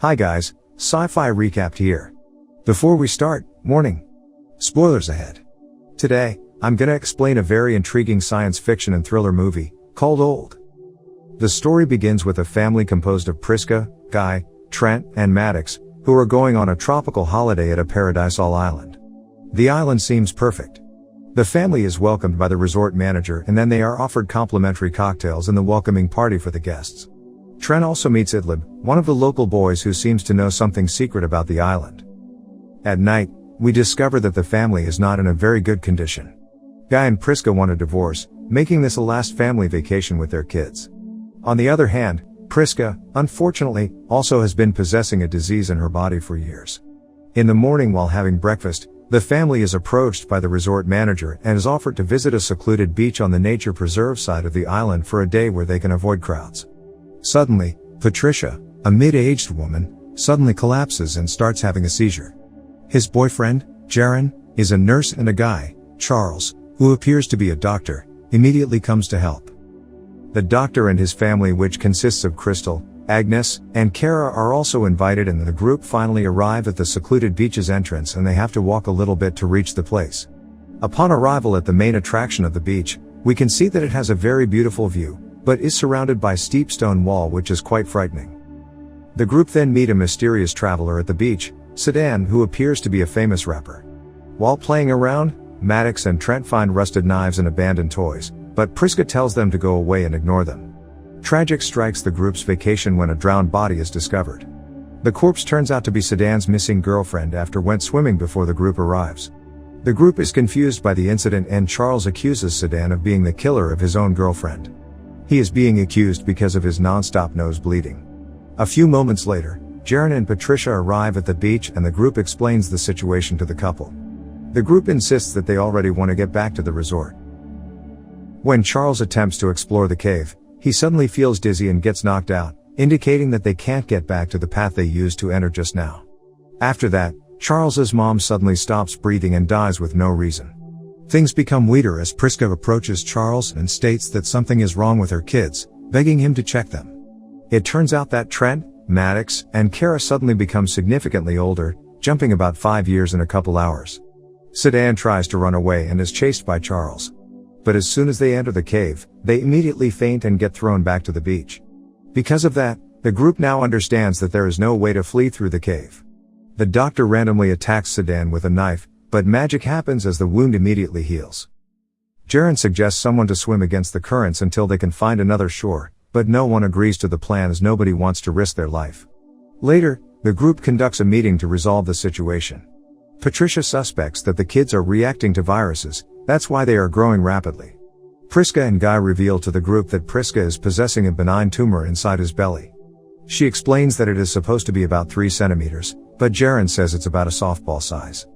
Hi guys, Sci-Fi Recapped here. Before we start, warning. Spoilers ahead. Today, I'm gonna explain a very intriguing science fiction and thriller movie, called Old. The story begins with a family composed of Priska, Guy, Trent, and Maddox, who are going on a tropical holiday at a paradisal island. The island seems perfect. The family is welcomed by the resort manager and then they are offered complimentary cocktails in the welcoming party for the guests. Trent also meets Idlib, one of the local boys who seems to know something secret about the island. At night, we discover that the family is not in a very good condition. Guy and Priska want a divorce, making this a last family vacation with their kids. On the other hand, Priska, unfortunately, also has been possessing a disease in her body for years. In the morning while having breakfast, the family is approached by the resort manager and is offered to visit a secluded beach on the nature preserve side of the island for a day where they can avoid crowds. Suddenly, Patricia, a mid-aged woman, suddenly collapses and starts having a seizure. His boyfriend, Jaren, is a nurse and a guy, Charles, who appears to be a doctor, immediately comes to help. The doctor and his family, which consists of Crystal, Agnes, and Kara, are also invited, and the group finally arrive at the secluded beach's entrance and they have to walk a little bit to reach the place. Upon arrival at the main attraction of the beach, we can see that it has a very beautiful view, but is surrounded by steep stone wall which is quite frightening. The group then meet a mysterious traveler at the beach, Sedan, who appears to be a famous rapper. While playing around, Maddox and Trent find rusted knives and abandoned toys, but Priska tells them to go away and ignore them. Tragic strikes the group's vacation when a drowned body is discovered. The corpse turns out to be Sedan's missing girlfriend after went swimming before the group arrives. The group is confused by the incident and Charles accuses Sedan of being the killer of his own girlfriend. He is being accused because of his non-stop nose bleeding. A few moments later, Jaren and Patricia arrive at the beach and the group explains the situation to the couple. The group insists that they already want to get back to the resort. When Charles attempts to explore the cave, he suddenly feels dizzy and gets knocked out, indicating that they can't get back to the path they used to enter just now. After that, Charles's mom suddenly stops breathing and dies with no reason. Things become weirder as Priska approaches Charles and states that something is wrong with her kids, begging him to check them. It turns out that Trent, Maddox, and Kara suddenly become significantly older, jumping about 5 years in a couple hours. Sedan tries to run away and is chased by Charles. But as soon as they enter the cave, they immediately faint and get thrown back to the beach. Because of that, the group now understands that there is no way to flee through the cave. The doctor randomly attacks Sedan with a knife, but magic happens as the wound immediately heals. Jaren suggests someone to swim against the currents until they can find another shore, but no one agrees to the plan as nobody wants to risk their life. Later, the group conducts a meeting to resolve the situation. Patricia suspects that the kids are reacting to viruses, that's why they are growing rapidly. Priska and Guy reveal to the group that Priska is possessing a benign tumor inside his belly. She explains that it is supposed to be about 3 centimeters, but Jaren says it's about a softball size.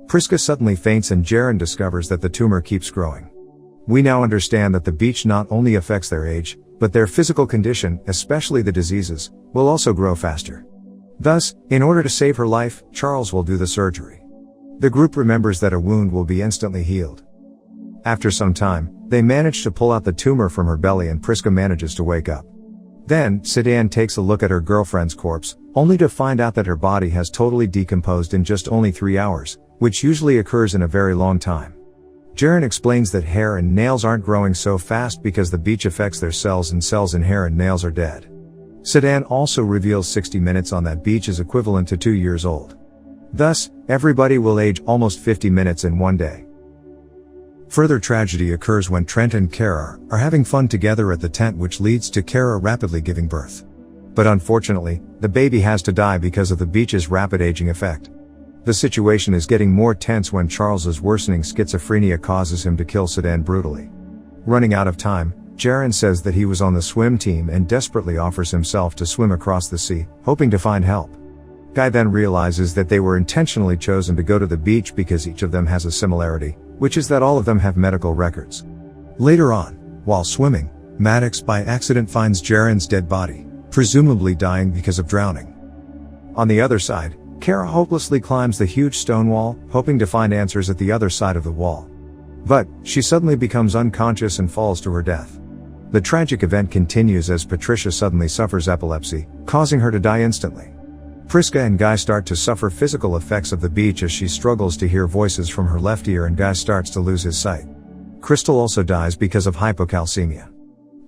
Priska suddenly faints and Jaren discovers that the tumor keeps growing. We now understand that the beach not only affects their age, but their physical condition, especially the diseases, will also grow faster. Thus, in order to save her life, Charles will do the surgery. The group remembers that a wound will be instantly healed. After some time, they manage to pull out the tumor from her belly and Priska manages to wake up. Then, Sedan takes a look at her girlfriend's corpse, only to find out that her body has totally decomposed in just only 3 hours, which usually occurs in a very long time. Jaren explains that hair and nails aren't growing so fast because the beach affects their cells and cells in hair and nails are dead. Sedan also reveals 60 minutes on that beach is equivalent to 2 years old. Thus, everybody will age almost 50 minutes in one day. Further tragedy occurs when Trent and Kara are having fun together at the tent, which leads to Kara rapidly giving birth. But unfortunately, the baby has to die because of the beach's rapid aging effect. The situation is getting more tense when Charles's worsening schizophrenia causes him to kill Sedan brutally. Running out of time, Jaren says that he was on the swim team and desperately offers himself to swim across the sea, hoping to find help. Guy then realizes that they were intentionally chosen to go to the beach because each of them has a similarity, which is that all of them have medical records. Later on, while swimming, Maddox by accident finds Jaren's dead body, presumably dying because of drowning. On the other side, Kara hopelessly climbs the huge stone wall, hoping to find answers at the other side of the wall. But, she suddenly becomes unconscious and falls to her death. The tragic event continues as Patricia suddenly suffers epilepsy, causing her to die instantly. Priska and Guy start to suffer physical effects of the beach as she struggles to hear voices from her left ear and Guy starts to lose his sight. Crystal also dies because of hypocalcemia.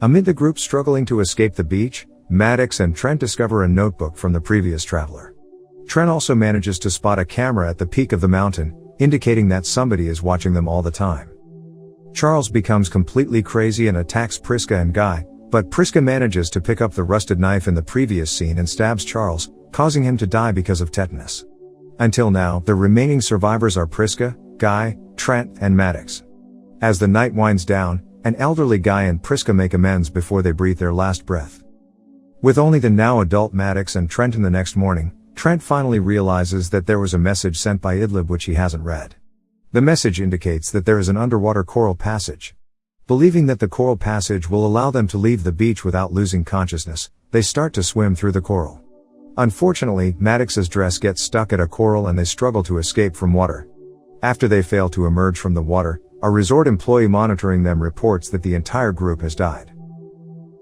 Amid the group struggling to escape the beach, Maddox and Trent discover a notebook from the previous traveler. Trent also manages to spot a camera at the peak of the mountain, indicating that somebody is watching them all the time. Charles becomes completely crazy and attacks Priska and Guy, but Priska manages to pick up the rusted knife in the previous scene and stabs Charles, causing him to die because of tetanus. Until now, the remaining survivors are Priska, Guy, Trent, and Maddox. As the night winds down, an elderly Guy and Priska make amends before they breathe their last breath. With only the now adult Maddox and Trent in the next morning, Trent finally realizes that there was a message sent by Idlib which he hasn't read. The message indicates that there is an underwater coral passage. Believing that the coral passage will allow them to leave the beach without losing consciousness, they start to swim through the coral. Unfortunately, Maddox's dress gets stuck at a coral and they struggle to escape from water. After they fail to emerge from the water, a resort employee monitoring them reports that the entire group has died.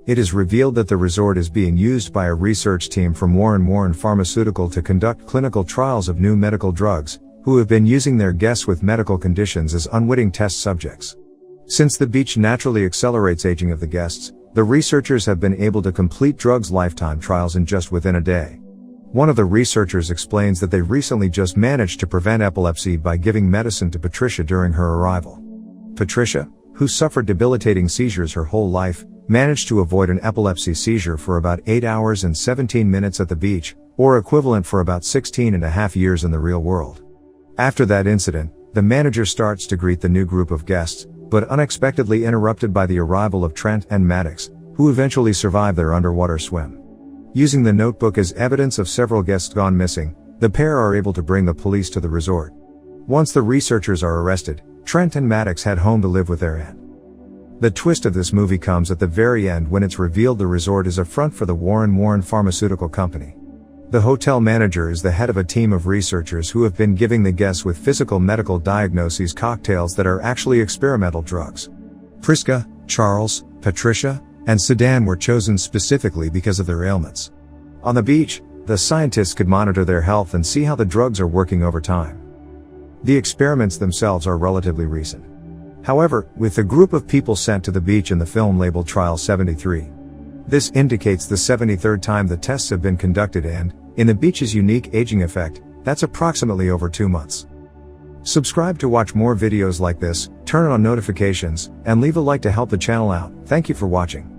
It is revealed that the resort is being used by a research team from Warren Pharmaceutical to conduct clinical trials of new medical drugs, who have been using their guests with medical conditions as unwitting test subjects. Since the beach naturally accelerates aging of the guests, the researchers have been able to complete drugs lifetime trials in just within a day. One of the researchers explains that they recently just managed to prevent epilepsy by giving medicine to Patricia during her arrival. Patricia, who suffered debilitating seizures her whole life, managed to avoid an epilepsy seizure for about 8 hours and 17 minutes at the beach, or equivalent for about 16.5 years in the real world. After that incident, the manager starts to greet the new group of guests, but unexpectedly interrupted by the arrival of Trent and Maddox, who eventually survive their underwater swim. Using the notebook as evidence of several guests gone missing, the pair are able to bring the police to the resort. Once the researchers are arrested, Trent and Maddox head home to live with their aunt. The twist of this movie comes at the very end when it's revealed the resort is a front for the Warren Pharmaceutical Company. The hotel manager is the head of a team of researchers who have been giving the guests with physical medical diagnoses cocktails that are actually experimental drugs. Priska, Charles, Patricia, and Sedan were chosen specifically because of their ailments. On the beach, the scientists could monitor their health and see how the drugs are working over time. The experiments themselves are relatively recent. However, with the group of people sent to the beach in the film labeled Trial 73. This indicates the 73rd time the tests have been conducted and, in the beach's unique aging effect, that's approximately over 2 months. Subscribe to watch more videos like this, turn on notifications, and leave a like to help the channel out. Thank you for watching.